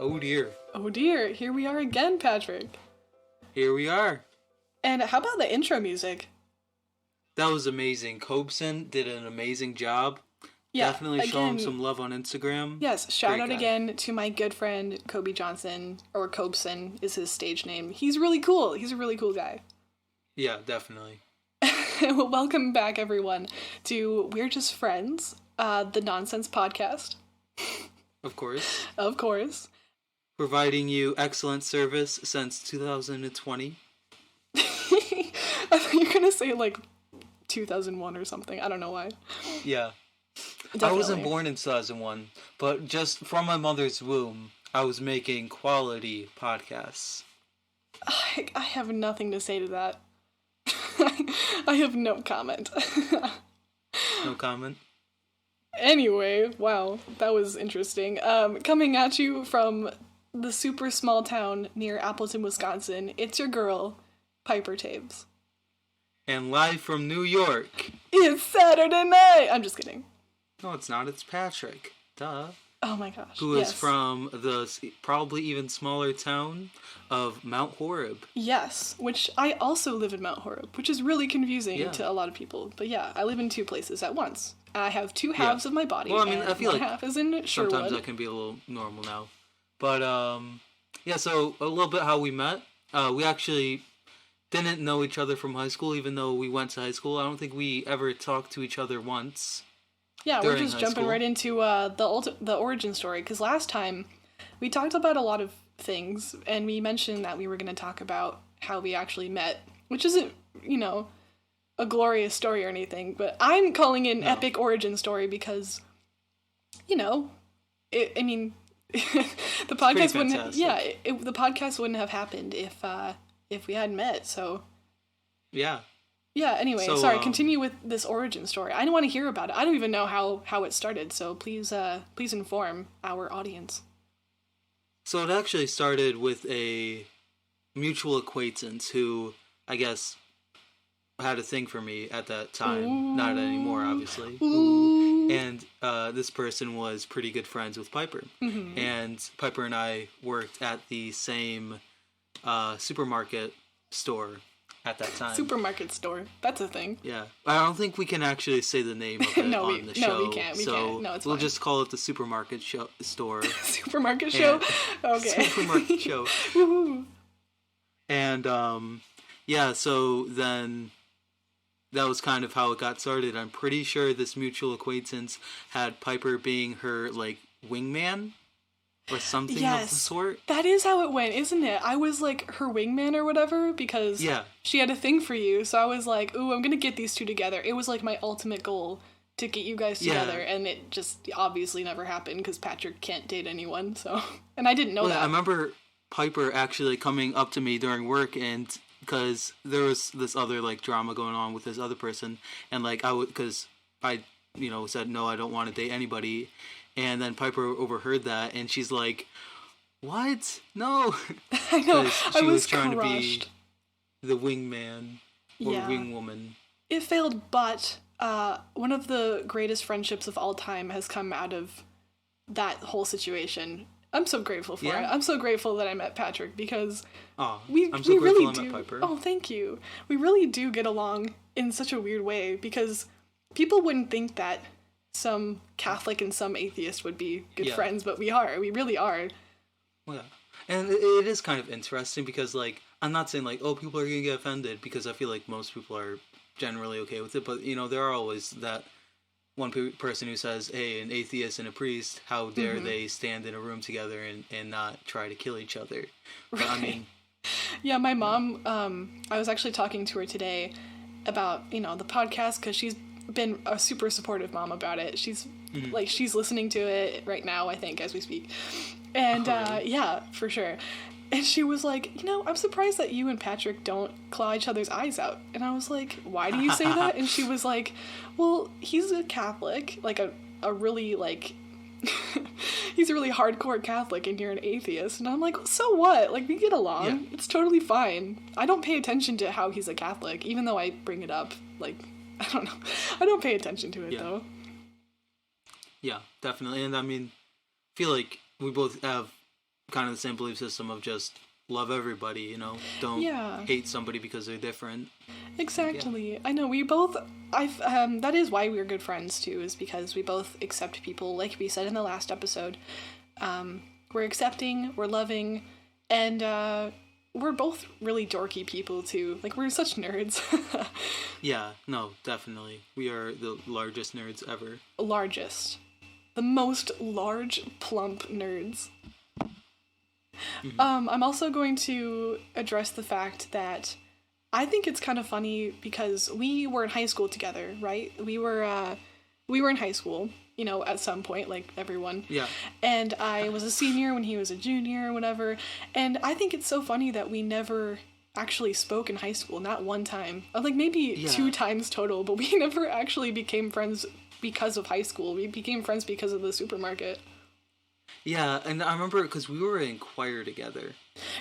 Oh dear. Oh dear, here we are again, Patrick. Here we are. And how about the intro music? That was amazing. Cobeson did an amazing job. Yeah, Definitely show him some love on Instagram. Yes, shout out again to my good friend Kobe Johnson, or Cobeson is his stage name. He's really cool. He's a really cool guy. Yeah, definitely. Well, welcome back, everyone, to We're Just Friends, the Nonsense podcast. Of course. Of course. Providing you excellent service since 2020. I thought you were going to say, 2001 or something. I don't know why. Yeah. Definitely. I wasn't born in 2001, but just from my mother's womb, I was making quality podcasts. I have nothing to say to that. I have no comment. No comment? Anyway, wow, that was interesting. Coming at you from the super small town near Appleton, Wisconsin, it's your girl, Piper Taves. And live from New York. It's Saturday night! I'm just kidding. No, it's not. It's Patrick. Duh. Oh my gosh. Who is from the probably even smaller town of Mount Horeb. Yes, which I also live in Mount Horeb, which is really confusing to a lot of people. But yeah, I live in two places at once. I have two halves of my body. Well, I mean, I feel like half is in Sherwood. Sometimes that can be a little normal now. But, yeah, so a little bit how we met. We actually didn't know each other from high school, even though we went to high school. I don't think we ever talked to each other once. Yeah, we're just jumping right into the origin story, because last time we talked about a lot of things, and we mentioned that we were going to talk about how we actually met, which isn't, a glorious story or anything, but I'm calling it an epic origin story because, the podcast wouldn't, the podcast wouldn't have happened if we hadn't met, so. Yeah. Yeah, anyway, so, sorry, continue with this origin story. I don't want to hear about it. I don't even know how it started, so please inform our audience. So it actually started with a mutual acquaintance who, I guess, had a thing for me at that time. Ooh. Not anymore, obviously. Ooh. And this person was pretty good friends with Piper. Mm-hmm. And Piper and I worked at the same supermarket store at that time. Supermarket store. That's a thing. Yeah. I don't think we can actually say the name of it on the show. No, we can't. We can't. No, it's we'll fine. just call it the supermarket store. Supermarket show? Okay. Supermarket show. Woohoo. And, yeah, so then that was kind of how it got started. I'm pretty sure this mutual acquaintance had Piper being her, wingman. Or something of the sort. That is how it went, isn't it? I was her wingman or whatever because she had a thing for you. So I was like, ooh, I'm going to get these two together. It was my ultimate goal to get you guys together. And it just obviously never happened because Patrick can't date anyone. So, and I didn't know that. I remember Piper actually coming up to me during work and because there was this other drama going on with this other person. And because I said, no, I don't want to date anybody. And then Piper overheard that, and she's like, what? No. I know. She was trying crushed. To be the wingman or wingwoman. It failed, but one of the greatest friendships of all time has come out of that whole situation. I'm so grateful for it. I'm so grateful that I met Patrick because I'm so grateful really I met Piper. Oh, thank you. We really do get along in such a weird way because people wouldn't think that some Catholic and some atheist would be good friends, but we are. We really are. Well, yeah. And it is kind of interesting because, I'm not saying, people are going to get offended because I feel like most people are generally okay with it, but, there are always that one person who says, hey, an atheist and a priest, how dare they stand in a room together and not try to kill each other? But, right. I mean... Yeah, my mom, I was actually talking to her today about, the podcast because she's been a super supportive mom about it. She's she's listening to it right now, I think, as we speak. And yeah, for sure. And she was like, I'm surprised that you and Patrick don't claw each other's eyes out. And I was like, why do you say that? And she was like, well, he's a Catholic, a really he's a really hardcore Catholic and you're an atheist. And I'm like, so what? We get along. Yeah. It's totally fine. I don't pay attention to how he's a Catholic, even though I bring it up. I don't know. I don't pay attention to it, though. Yeah, definitely. And I mean, I feel like we both have kind of the same belief system of just love everybody, you know? Don't hate somebody because they're different. Exactly. Yeah. I know, that is why we're good friends, too, is because we both accept people, like we said in the last episode. We're accepting, we're loving, and we're both really dorky people, too. Like, we're such nerds. Yeah, no, definitely. We are the largest nerds ever. Largest. The most large, plump nerds. Mm-hmm. I'm also going to address the fact that I think it's kind of funny because we were in high school together, right? We were in high school, you know, at some point, like everyone. Yeah. And I was a senior when he was a junior or whatever. And I think it's so funny that we never actually spoke in high school, not one time. Like maybe 2 times total, but we never actually became friends because of high school. We became friends because of the supermarket. Yeah, and I remember because we were in choir together.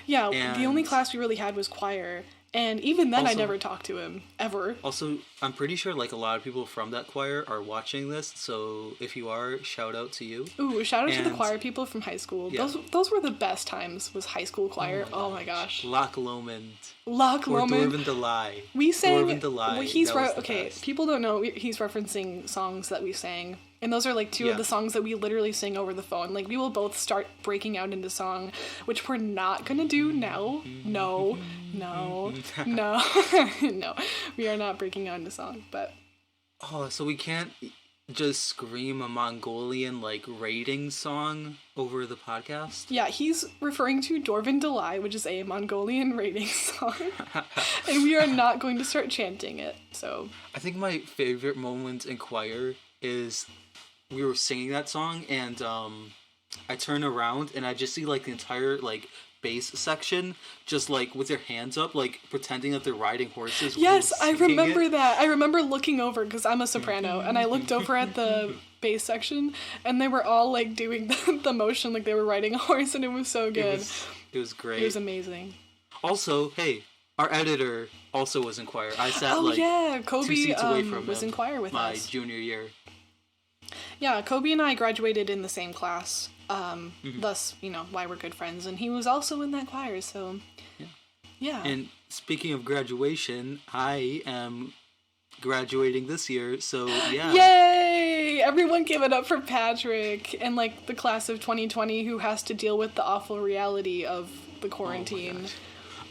Yeah, the only class we really had was choir, and even then I never talked to him, ever. Also, I'm pretty sure like a lot of people from that choir are watching this, so if you are, shout out to you. Ooh, shout out to the choir people from high school. Yeah. Those were the best times, was high school choir. Oh my gosh. Loch Lomond. Loch Lomond. Or Dorvan Delay. We sang... Dorvan Delay. Best. People don't know, he's referencing songs that we sang. And those are, like, 2 of the songs that we literally sing over the phone. Like, we will both start breaking out into song, which we're not gonna do now. No. No. We are not breaking out into song, but... Oh, so we can't just scream a Mongolian, like, raiding song over the podcast? Yeah, he's referring to Dorvan Delay, which is a Mongolian raiding song. And we are not going to start chanting it, so... I think my favorite moment in choir is... we were singing that song, and I turn around, and I just see, like, the entire, like, bass section just, like, with their hands up, like, pretending that they're riding horses. Yes, I remember that. I remember looking over, because I'm a soprano, and I looked over at the bass section, and they were all, like, doing the motion like they were riding a horse, and it was so good. It was great. It was amazing. Also, hey, our editor also was in choir. I sat, Kobe 2 seats away from was in choir with my us. My junior year. Yeah, Kobe and I graduated in the same class, thus, you know, why we're good friends, and he was also in that choir, so, yeah. And speaking of graduation, I am graduating this year, so, yeah. Yay! Everyone give it up for Patrick, and, like, the class of 2020 who has to deal with the awful reality of the quarantine. Oh my gosh.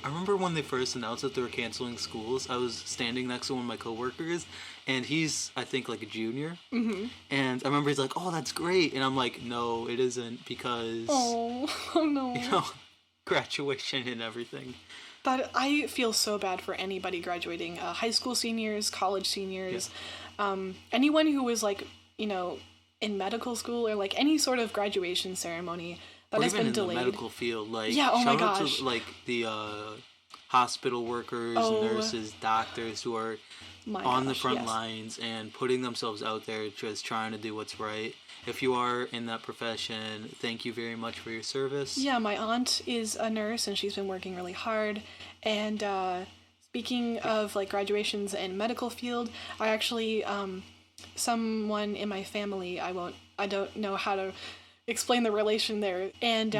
I remember when they first announced that they were canceling schools, I was standing next to one of my coworkers, and he's, I think, like a junior. Mm-hmm. And I remember he's like, oh, that's great. And I'm like, no, it isn't, because... Oh no. You know, graduation and everything. But I feel so bad for anybody graduating. High school seniors, college seniors, anyone who was, like, you know, in medical school or, like, any sort of graduation ceremony... that has been delayed. In the medical field, like, oh my gosh. Shout out to, like, the hospital workers, nurses, doctors who are on the front lines and putting themselves out there, just trying to do what's right. If you are in that profession, thank you very much for your service. Yeah, my aunt is a nurse, and she's been working really hard. And speaking of, like, graduations in medical field, I actually, someone in my family, I don't know how to explain the relation there, and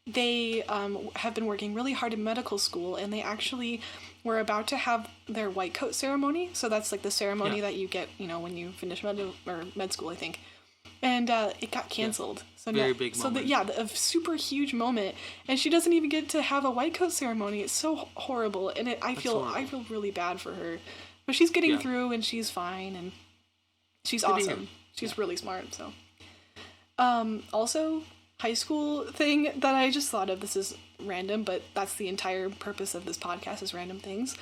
they have been working really hard in medical school, and they actually were about to have their white coat ceremony. So that's like the ceremony that you get, you know, when you finish med school, I think. And it got canceled. So very big moment. A super huge moment, and she doesn't even get to have a white coat ceremony. It's so horrible, and I feel really bad for her, but she's getting through, and she's fine, and she's awesome. She's really smart. So. Also, high school thing that I just thought of, this is random, but that's the entire purpose of this podcast, is random things.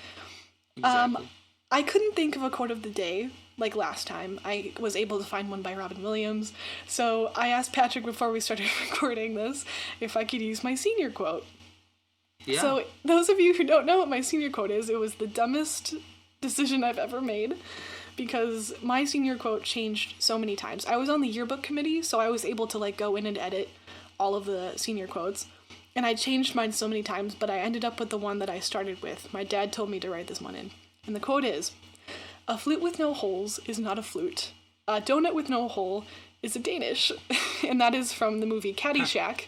Exactly. I couldn't think of a quote of the day, like last time. I was able to find one by Robin Williams, so I asked Patrick before we started recording this if I could use my senior quote. Yeah. So, those of you who don't know what my senior quote is, it was the dumbest decision I've ever made. Because my senior quote changed so many times. I was on the yearbook committee, so I was able to, like, go in and edit all of the senior quotes. And I changed mine so many times, but I ended up with the one that I started with. My dad told me to write this one in. And the quote is, "A flute with no holes is not a flute. A donut with no hole is a Danish." And that is from the movie Caddyshack.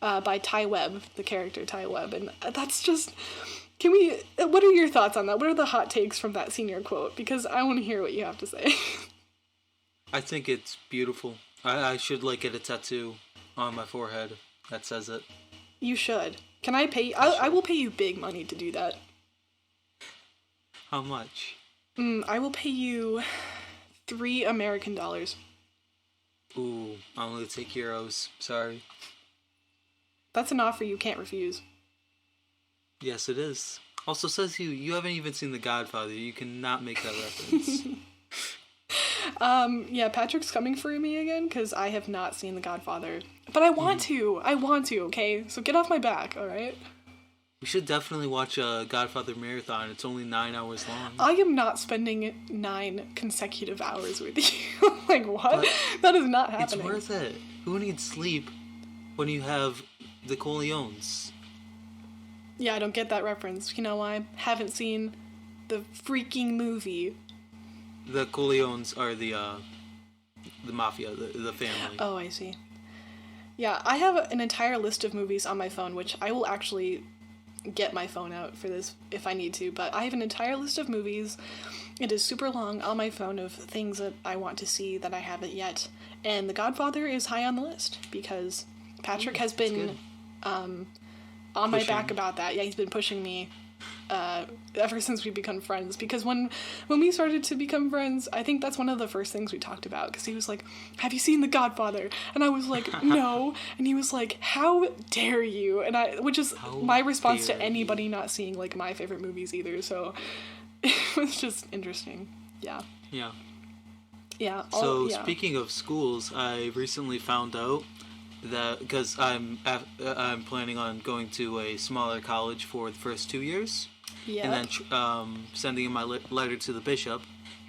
by Ty Webb, the character Ty Webb, and that's just. What are your thoughts on that? What are the hot takes from that senior quote? Because I want to hear what you have to say. I think it's beautiful. I should, get a tattoo on my forehead that says it. You should. Can I pay? I will pay you big money to do that. How much? I will pay you $3 American. Ooh, I'm gonna take euros. Sorry. That's an offer you can't refuse. Yes, it is. Also says you haven't even seen The Godfather. You cannot make that reference. Yeah, Patrick's coming for me again because I have not seen The Godfather. But I want to. I want to, okay? So get off my back, alright? We should definitely watch a Godfather marathon. It's only 9 hours long. I am not spending 9 consecutive hours with you. Like, what? That is not happening. It's worth it. Who needs sleep when you have the Corleones? Yeah, I don't get that reference. You know why? Haven't seen the freaking movie. The Corleones are the mafia, the family. Oh, I see. Yeah, I have an entire list of movies on my phone, which I will actually get my phone out for this if I need to, but I have an entire list of movies. It is super long on my phone of things that I want to see that I haven't yet, and The Godfather is high on the list because Patrick has been on my back about that. Yeah, he's been pushing me ever since we become friends, because when we started to become friends, I think that's one of the first things we talked about, because he was like, have you seen The Godfather? And I was like, no. And he was like, how dare you? And which is my response to anybody not seeing my favorite movies either, so it was just interesting. Yeah. Speaking of schools, I recently found out that because I'm planning on going to a smaller college for the first 2 years, and then sending in my letter to the bishop,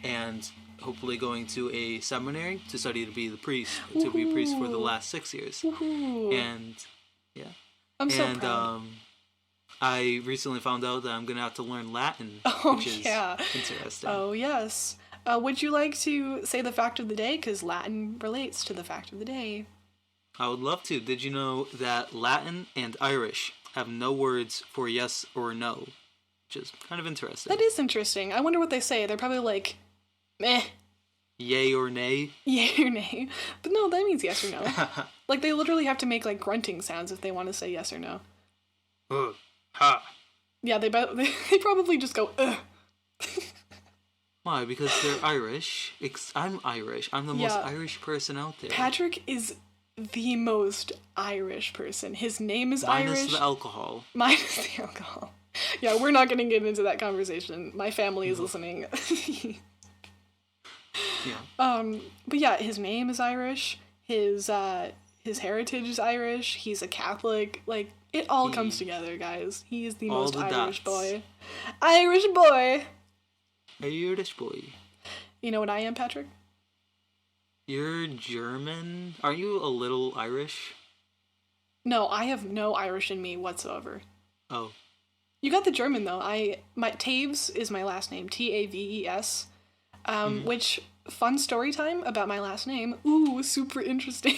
and hopefully going to a seminary to study to be the priest, to be a priest for the last 6 years. Woohoo. And yeah, I'm so proud. I recently found out that I'm gonna have to learn Latin, which is interesting. Oh yes. Would you like to say the fact of the day? Because Latin relates to the fact of the day. I would love to. Did you know that Latin and Irish have no words for yes or no? Which is kind of interesting. That is interesting. I wonder what they say. They're probably like, meh. Yay or nay? Yay or nay. But no, that means yes or no. They literally have to make grunting sounds if they want to say yes or no. Ha. Yeah, they probably just go, ugh. Why? Because they're Irish. I'm Irish. I'm the most Irish person out there. Patrick is the most Irish person. His name is Irish. Minus the alcohol. Minus the alcohol. Yeah, we're not going to get into that conversation. My family is listening. Yeah. But yeah, his name is Irish. His heritage is Irish. He's a Catholic. It all comes together, guys. He is the most Irish boy. Irish boy! Irish boy. You know what I am, Patrick? You're German? Are you a little Irish? No, I have no Irish in me whatsoever. Oh. You got the German, though. My Taves is my last name. Taves. Which, fun story time about my last name. Ooh, super interesting.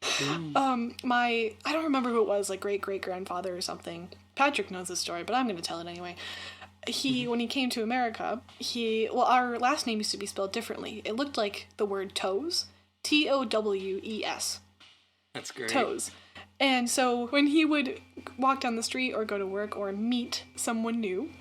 I don't remember who it was, great-great-grandfather or something. Patrick knows this story, but I'm going to tell it anyway. When he came to America, our last name used to be spelled differently. It looked like the word toes. Towes. That's great. Toes. And so when he would walk down the street or go to work or meet someone new,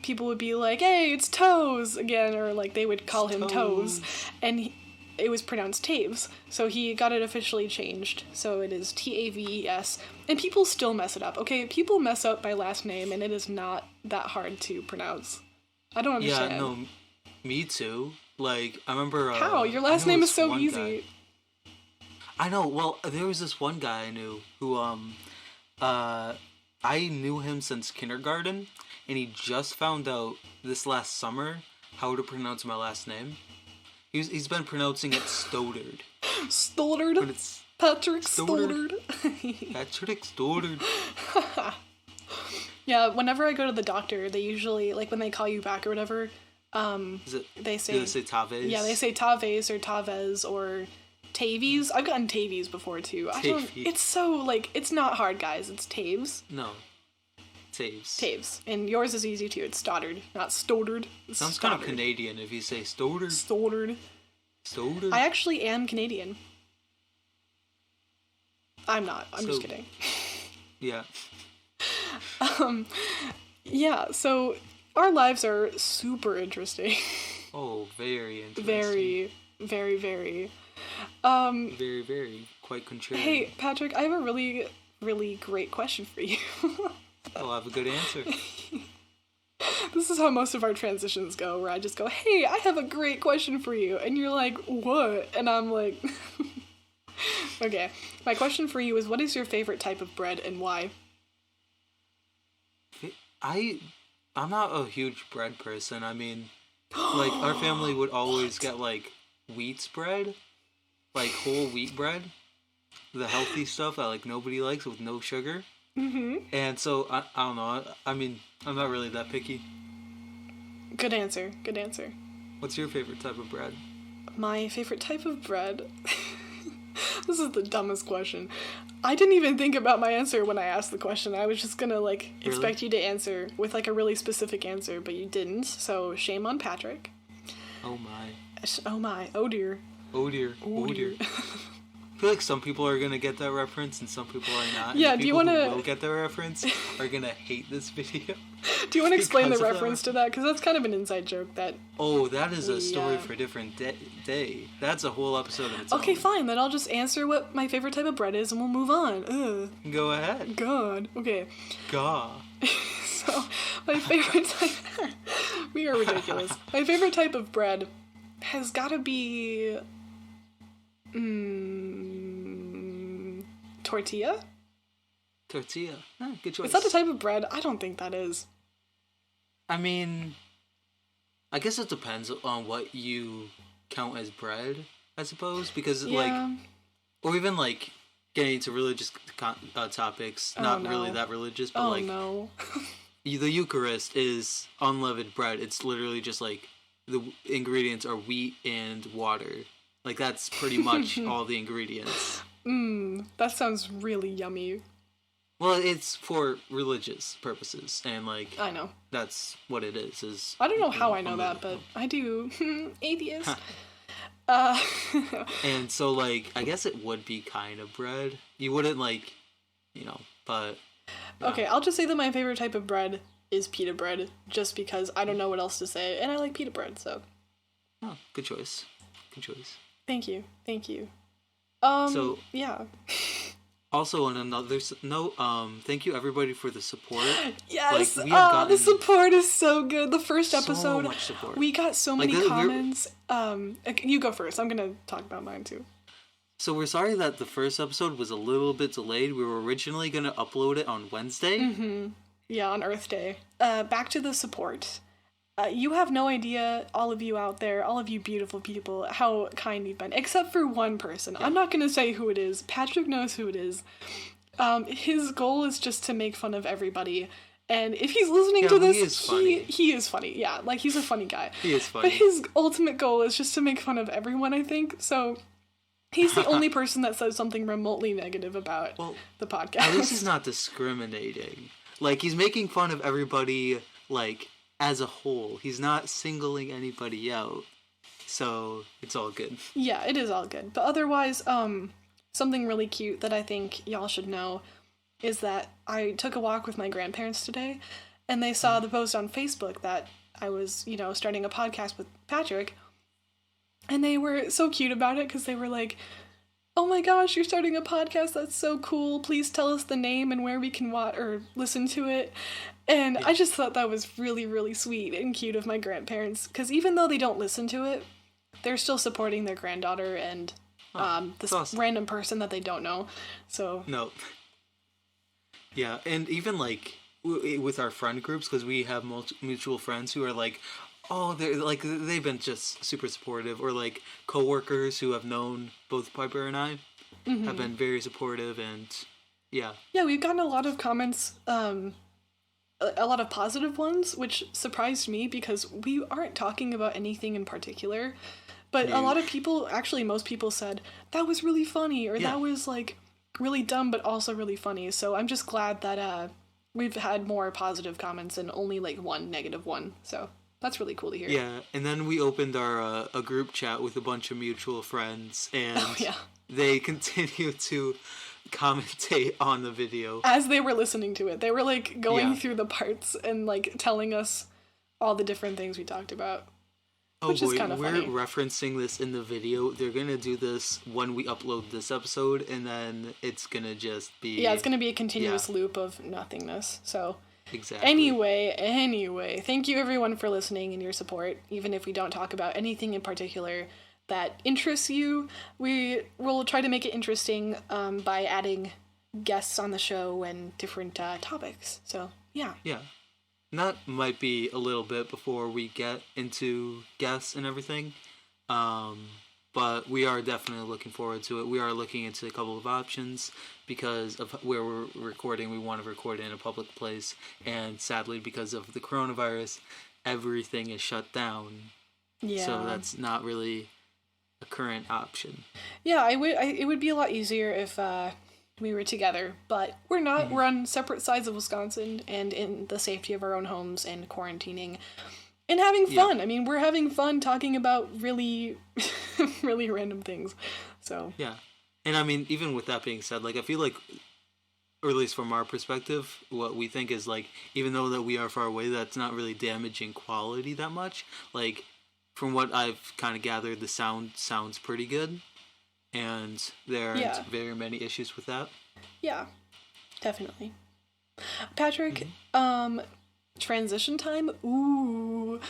people would be like, hey, it's Toes again, or they would call him Toes. And it was pronounced Taves, so he got it officially changed, so it is Taves, and people still mess it up, okay? People mess up my last name, and it is not that hard to pronounce. I don't understand. Yeah, no, me too. I remember... How? Your last name is so easy. Guy. I know, well, there was this one guy I knew who, I knew him since kindergarten, and he just found out this last summer how to pronounce my last name. He's been pronouncing it Stodard. Stodard? Patrick Stodard. Patrick Stodard. Yeah, whenever I go to the doctor, they usually, when they call you back or whatever, do they say Taves? Yeah, they say Taves or Tavez or Tavies. I've gotten Tavies before too. It's so like it's not hard, guys. It's Taves. No. Taves. Taves. And yours is easy too. It's Stoddard, not Stoddard. Sounds kind of Canadian if you say Stoddard. Stoddard. Stoddard. I actually am Canadian. I'm not. I'm just kidding. Yeah. Yeah, so our lives are super interesting. Oh, very interesting. Very, very, very. Very, very. Quite contrary. Hey, Patrick, I have a really, really great question for you. I'll have a good answer. This is how most of our transitions go, where I just go, hey, I have a great question for you. And you're like, what? And I'm like... Okay, my question for you is, what is your favorite type of bread and why? I'm not a huge bread person. I mean, like, our family would always get, like, wheat bread. Like, whole wheat bread. The healthy stuff that, like, nobody likes with no sugar. Mm-hmm. And so, I don't know. I mean, I'm not really that picky. Good answer. Good answer. What's your favorite type of bread? My favorite type of bread... This is the dumbest question. I didn't even think about my answer when I asked the question. I was just gonna, like, expect you to answer with, like, a really specific answer, but you didn't, so shame on Patrick. Oh my. Oh my. Oh dear. Oh dear. Oh dear. I feel like some people are gonna get that reference and some people are not. Yeah, and the do you want wanna... who will get that reference are gonna hate this video. Do you want to explain the reference to that? Because that's kind of an inside joke that... Oh, that is a story for a different day. That's a whole episode of its own. Okay, fine. Then I'll just answer what my favorite type of bread is and we'll move on. Ugh. Go ahead. God. Okay. Gah. So, my favorite type... We are ridiculous. My favorite type of bread has got to be... Tortilla? Tortilla. Good choice. Is that a type of bread? I don't think that is. I mean, I guess it depends on what you count as bread, I suppose. Because, like, or even, like, getting into religious topics. Not really that religious, but, the Eucharist is unleavened bread. It's literally just, like, the ingredients are wheat and water. Like, that's pretty much all the ingredients. That sounds really yummy. Well, it's for religious purposes, and, like... I know. That's what it is I don't know how I know that, but I do. Atheist. And so, like, I guess it would be kind of bread. You wouldn't, like, but... Okay, I'll just say that my favorite type of bread is pita bread, just because I don't know what else to say, and I like pita bread, so... Oh, good choice. Good choice. Thank you. So... Yeah. Also, on another note, thank you everybody for the support. Yes, like, we have gotten the support is so good. The first episode, so much support. We got so many comments. You go first. I'm gonna talk about mine too. So we're sorry that the first episode was a little bit delayed. We were originally gonna upload it on Wednesday. Mm-hmm. Yeah, on Earth Day. Back to the support. You have no idea, all of you out there, all of you beautiful people, how kind you've been. Except for one person. Yeah. I'm not going to say who it is. Patrick knows who it is. His goal is just to make fun of everybody. And if he's listening to this, he is funny. Yeah, like, he's a funny guy. He is funny. But his ultimate goal is just to make fun of everyone, I think. So he's the only person that says something remotely negative about the podcast. At least he's not discriminating. Like, he's making fun of everybody, like... as a whole. He's not singling anybody out. So, it's all good. Yeah, it is all good. But otherwise, something really cute that I think y'all should know is that I took a walk with my grandparents today, and they saw the post on Facebook that I was, starting a podcast with Patrick, and they were so cute about it, because they were like, oh my gosh, you're starting a podcast, that's so cool, please tell us the name and where we can watch or listen to it. And I just thought that was really, really sweet and cute of my grandparents, because even though they don't listen to it, they're still supporting their granddaughter and this awesome. Random person that they don't know. So no. Yeah, and even, like, with our friend groups, because we have mutual friends who are like, oh, they're like, they've been just super supportive, or like coworkers who have known both Piper and I have been very supportive, and yeah. Yeah, we've gotten a lot of comments a lot of positive ones, which surprised me because we aren't talking about anything in particular. But a lot of people, actually most people said, that was really funny, or that was like really dumb but also really funny. So I'm just glad that we've had more positive comments and only like one negative one. So that's really cool to hear. Yeah, and then we opened our a group chat with a bunch of mutual friends, and they continued to commentate on the video as they were listening to it. They were like going through the parts and like telling us all the different things we talked about. Oh which boy, is kind of we're funny. referencing this in the video. They're gonna do this when we upload this episode, and then it's gonna just be... Yeah, it's gonna be a continuous loop of nothingness, so... Exactly. Anyway, thank you everyone for listening and your support. Even if we don't talk about anything in particular that interests you, we will try to make it interesting by adding guests on the show and different topics, so yeah. Yeah. And that might be a little bit before we get into guests and everything. But we are definitely looking forward to it. We are looking into a couple of options because of where we're recording. We want to record in a public place. And sadly, because of the coronavirus, everything is shut down. Yeah. So that's not really a current option. Yeah, it would be a lot easier if we were together, but we're not. Mm-hmm. We're on separate sides of Wisconsin and in the safety of our own homes and quarantining and having fun. I mean, we're having fun talking about really, really random things. So yeah. And I mean, even with that being said, like, I feel like, or at least from our perspective, what we think is like, even though that we are far away, that's not really damaging quality that much. Like, from what I've kind of gathered, the sound sounds pretty good. And there aren't very many issues with that. Yeah, definitely. Patrick, transition time? Ooh.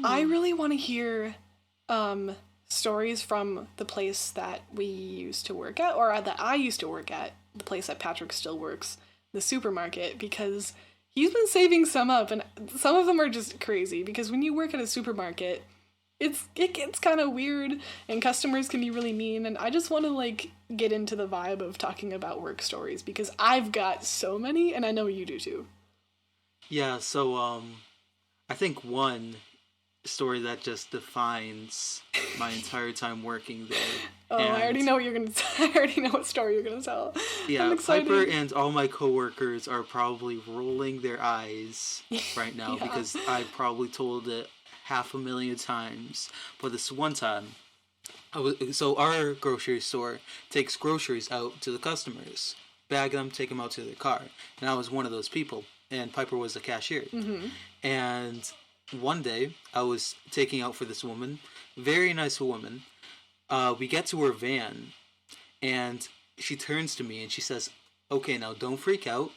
I really want to hear stories from the place that we used to work at, or that I used to work at, the place that Patrick still works, the supermarket, because he's been saving some up, and some of them are just crazy, because when you work at a supermarket, it gets kind of weird, and customers can be really mean, and I just want to, like, get into the vibe of talking about work stories, because I've got so many, and I know you do too. Yeah, so, I think one story that just defines my entire time working there. I already know what you're gonna I already know what story you're gonna tell. Yeah, Piper and all my coworkers are probably rolling their eyes right now because I probably told it 500,000 times. But this one time, so our grocery store takes groceries out to the customers, bag them, take them out to their car, and I was one of those people. And Piper was the cashier. Mm-hmm. And one day, I was taking out for this woman, very nice woman. We get to her van, and she turns to me and she says, "Okay, now don't freak out,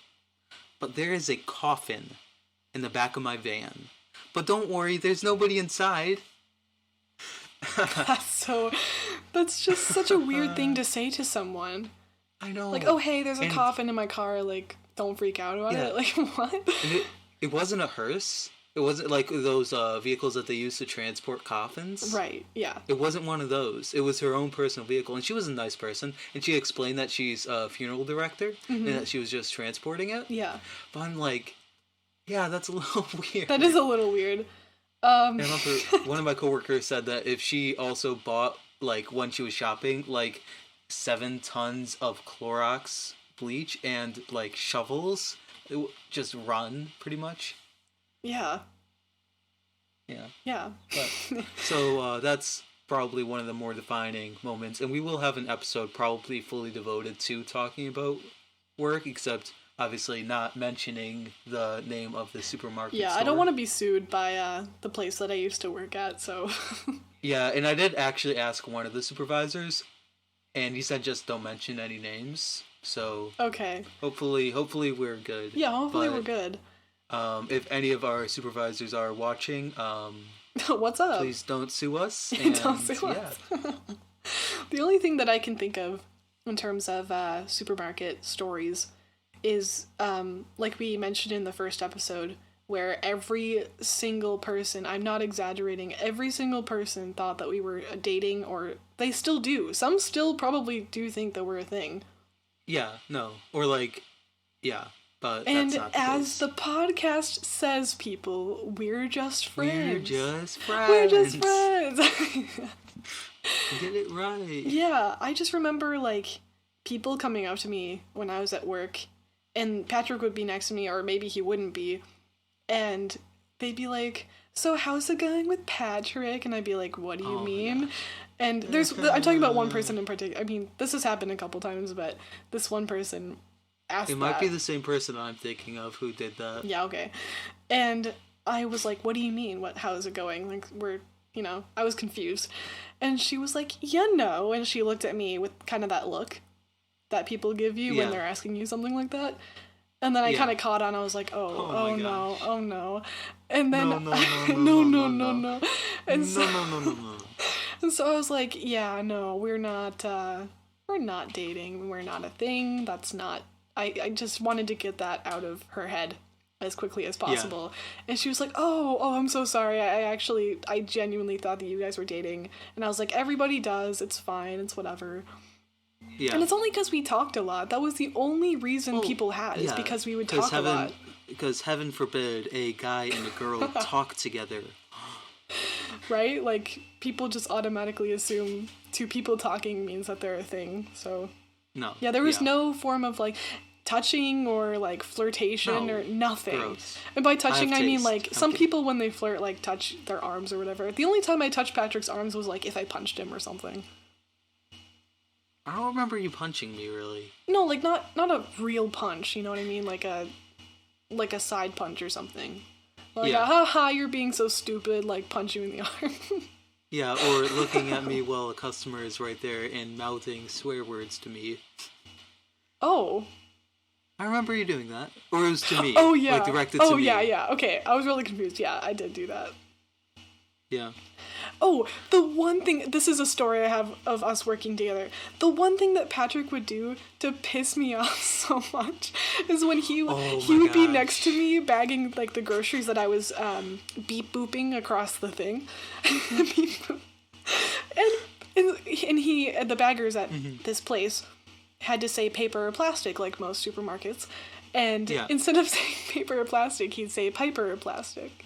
but there is a coffin in the back of my van. But don't worry, there's nobody inside." That's just such a weird thing to say to someone. I know. Like, oh, hey, there's a coffin in my car, like, don't freak out about it. Like, what? And it wasn't a hearse. It wasn't like those vehicles that they use to transport coffins. Right, yeah. It wasn't one of those. It was her own personal vehicle. And she was a nice person. And she explained that she's a funeral director. Mm-hmm. And that she was just transporting it. Yeah. But I'm like, yeah, that's a little weird. That is a little weird. I remember one of my coworkers said that if she also bought, like, when she was shopping, like, 7 tons of Clorox bleach and, like, shovels, it would just run, pretty much. Yeah. But, so that's probably one of the more defining moments, and we will have an episode probably fully devoted to talking about work, except obviously not mentioning the name of the supermarket store. I don't want to be sued by the place that I used to work at, so... Yeah, and I did actually ask one of the supervisors, and he said just don't mention any names, so... Okay. Hopefully we're good. Yeah, hopefully we're good. If any of our supervisors are watching, what's up? Please don't sue us. And, don't sue us. The only thing that I can think of in terms of supermarket stories is, like we mentioned in the first episode, where every single person, I'm not exaggerating, every single person thought that we were dating, or they still do. Some still probably do think that we're a thing. Yeah, no. Or like, yeah. But and that's not the as case. the podcast says, people, we're just friends. We're just friends. We're just friends. Get it right. Yeah, I just remember, like, people coming up to me when I was at work, and Patrick would be next to me, or maybe he wouldn't be, and they'd be like, so how's it going with Patrick? And I'd be like, what do you mean? And I'm talking about one person in particular. I mean, this has happened a couple times, but this one person asked It might be the same person I'm thinking of who did that. Yeah, okay. And I was like, what do you mean? How is it going? Like, I was confused. And she was like, no. And she looked at me with kind of that look that people give you when they're asking you something like that. And then I kind of caught on. I was like, oh no. And then, no. And so, No. And so I was like, yeah, no, we're not dating. We're not a thing. That's not, I just wanted to get that out of her head as quickly as possible. Yeah. And she was like, oh, I'm so sorry. I genuinely thought that you guys were dating. And I was like, everybody does. It's fine. It's whatever. Yeah. And it's only because we talked a lot. That was the only reason people had, is because we would talk a lot. Because heaven forbid a guy and a girl talk together. Right? Like, people just automatically assume two people talking means that they're a thing. So, no. Yeah, there was no form of, like, touching or, like, flirtation or nothing. Gross. And by touching, I mean, like, some people when they flirt, like, touch their arms or whatever. The only time I touched Patrick's arms was, like, if I punched him or something. I don't remember you punching me, really. No, like, not a real punch, you know what I mean? Like a side punch or something. Like, haha, you're being so stupid, like, punch you in the arm. Yeah, or looking at me while a customer is right there and mouthing swear words to me. Oh. I remember you doing that. Or it was to me. Oh, yeah. Like, directed to me. Oh, yeah. Okay, I was really confused. Yeah, I did do that. Yeah. Oh, the one thing, this is a story I have of us working together. The one thing that Patrick would do to piss me off so much is when he would be next to me bagging, like, the groceries that I was beep booping across the thing. and he, the baggers at this place had to say paper or plastic, like most supermarkets. And instead of saying paper or plastic, he'd say piper or plastic.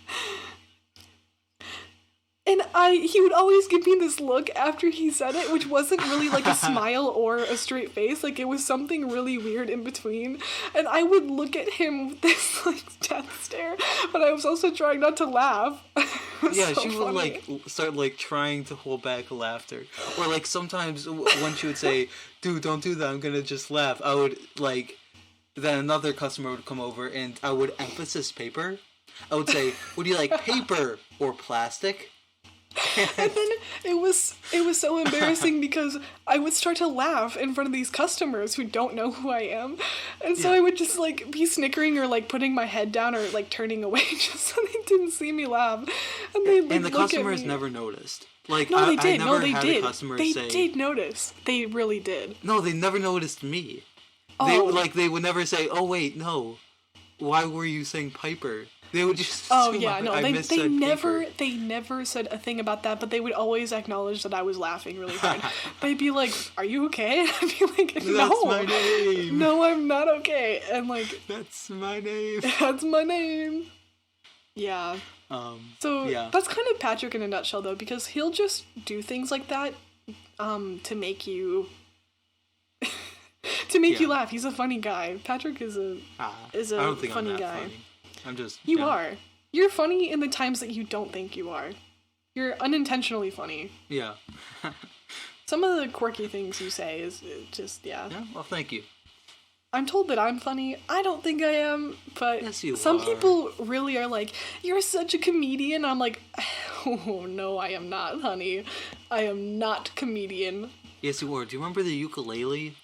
And he would always give me this look after he said it, which wasn't really like a smile or a straight face. Like, it was something really weird in between. And I would look at him with this, like, death stare, but I was also trying not to laugh. Yeah, so she would, like, start, like, trying to hold back laughter. Or, like, sometimes when she would say, dude, don't do that, I'm gonna just laugh, I would, like, then another customer would come over and I would emphasis paper. I would say, would you like paper or plastic? And then it was so embarrassing because I would start to laugh in front of these customers who don't know who I am. And so I would just, like, be snickering or, like, putting my head down or, like, turning away just so they didn't see me laugh. And they, like, and the look customers at me. never noticed. Like, no, they did. I never they had did. A customer they say, did notice. They really did. No, they never noticed me. Oh. They would never say, oh, wait, no. Why were you saying Piper? They would just they never said a thing about that, but they would always acknowledge that I was laughing really hard. They'd be like, "Are you okay?" I'd be like, "No, that's my name. No, I'm not okay." And, like, that's my name. That's my name. Yeah. That's kind of Patrick in a nutshell, though, because he'll just do things like that, to make you. To make you laugh. He's a funny guy. Patrick is a funny guy. Funny. I'm just... You are. You're funny in the times that you don't think you are. You're unintentionally funny. Yeah. Some of the quirky things you say is just, Yeah, well, thank you. I'm told that I'm funny. I don't think I am, but yes, some people really are like, you're such a comedian. I'm like, oh, no, I am not, honey. I am not comedian. Yes, you are. Do you remember the ukulele?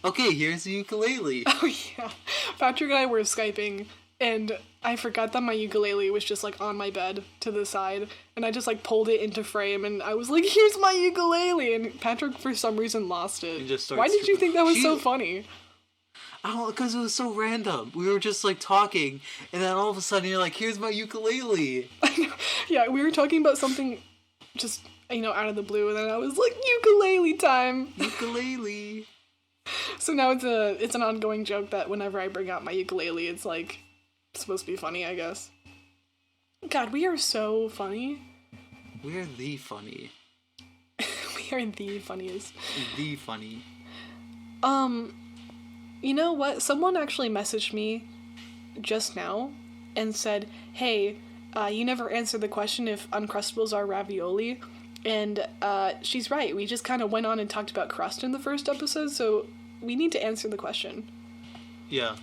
Okay, here's the ukulele. Oh, yeah. Patrick and I were Skyping, and I forgot that my ukulele was just, like, on my bed to the side, and I just, like, pulled it into frame, and I was like, here's my ukulele, and Patrick, for some reason, lost it. Why did you think that was so funny? I don't know, because it was so random. We were just, like, talking, and then all of a sudden you're like, here's my ukulele. Yeah, we were talking about something just, out of the blue, and then I was like, ukulele time. Ukulele. So now it's an ongoing joke that whenever I bring out my ukulele, it's like supposed to be funny, I guess. God, we are so funny. We're the funny. We are the funniest. The funny. You know what? Someone actually messaged me just now and said, "Hey, you never answered the question if Uncrustables are ravioli." And she's right. We just kind of went on and talked about crust in the first episode, so we need to answer the question. Yeah.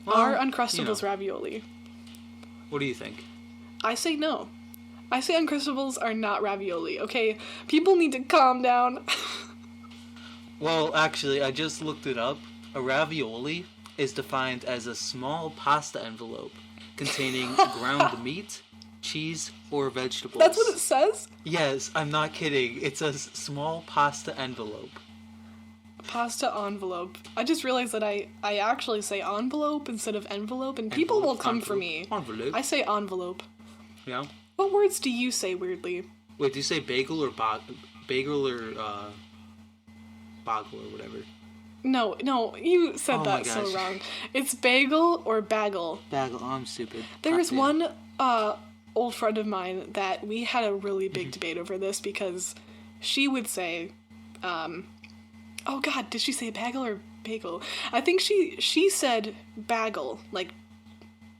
Well, are Uncrustables ravioli? What do you think? I say no. I say Uncrustables are not ravioli, okay? People need to calm down. Well, actually, I just looked it up. A ravioli is defined as a small pasta envelope containing ground meat, cheese, or vegetables. That's what it says? Yes, I'm not kidding. It's a small pasta envelope. Pasta envelope. I just realized that I actually say envelope instead of envelope, and people will come for me. Envelope. I say envelope. Yeah? What words do you say weirdly? Wait, do you say bagel or bagel or bagel or whatever? No, you said that so wrong. It's bagel or bagel. Bagel, I'm stupid. There was one old friend of mine that we had a really big debate over this because she would say, oh god, did she say bagel or bagel? I think she said bagel, like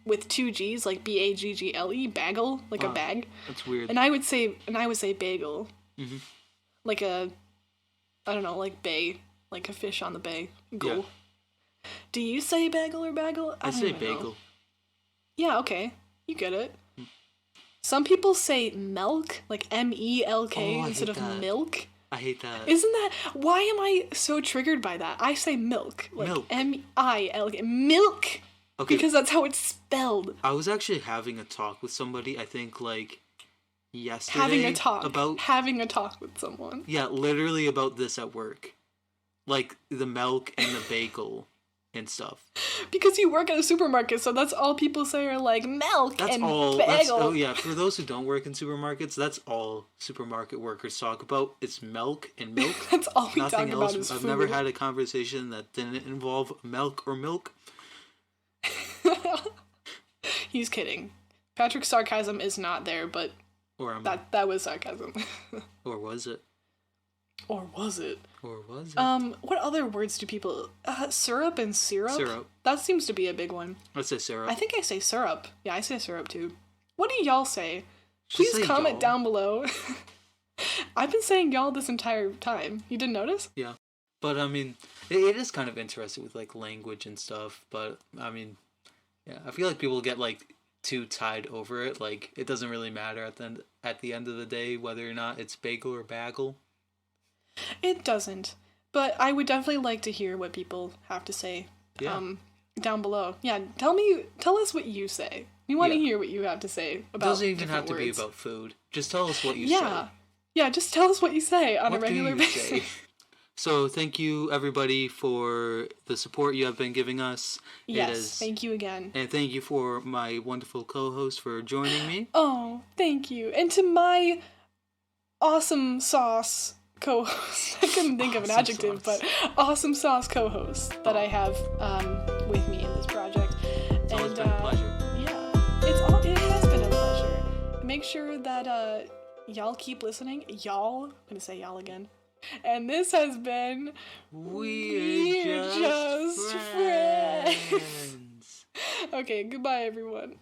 with two G's, like Baggle, bagel, like a bag. That's weird. And I would say bagel. Mm-hmm. Like a, I don't know, like bay, like a fish on the bay. Go. Yeah. Do you say bagel or bagel? I say bagel. Know. Yeah, okay. You get it. Some people say milk, like MELK instead of milk. I hate that. Isn't that... Why am I so triggered by that? I say milk. Like milk. MILK. Milk! Okay. Because that's how it's spelled. I was actually having a talk with somebody, I think, like, yesterday. Having a talk with someone. Yeah, literally about this at work. Like, the milk and the bagel and stuff. Because you work at a supermarket, so that's all people say are, like, milk and bagel. Oh, yeah, for those who don't work in supermarkets, that's all supermarket workers talk about. It's milk and milk. That's all we talk about is food. I've never had a conversation that didn't involve milk or milk. He's kidding. Patrick's sarcasm is not there, but that was sarcasm. Or was it? Or was it? Or was it? What other words do people... syrup and syrup? Syrup. That seems to be a big one. I say syrup. I think I say syrup. Yeah, I say syrup too. What do y'all say? Please comment down below. I've been saying y'all this entire time. You didn't notice? Yeah. But, I mean, it is kind of interesting with, like, language and stuff. But, I mean, yeah, I feel like people get, like, too tied over it. Like, it doesn't really matter at the end of the day whether or not it's bagel or bagel. It doesn't. But I would definitely like to hear what people have to say down below. Yeah, tell us what you say. We want to hear what you have to say about it doesn't even have to words. Be about food. Just tell us what you say. Yeah, just tell us what you say on a regular basis. Say? So thank you, everybody, for the support you have been giving us. Yes, thank you again. And thank you for my wonderful co-host for joining me. Oh, thank you. And to my awesome sauce co-host. I couldn't think of an adjective, but awesome sauce co-host that I have with me in this project. It's always been a pleasure. Yeah, it has been a pleasure. Make sure that y'all keep listening. I'm gonna say y'all again. And this has been We're just friends. Okay, goodbye everyone.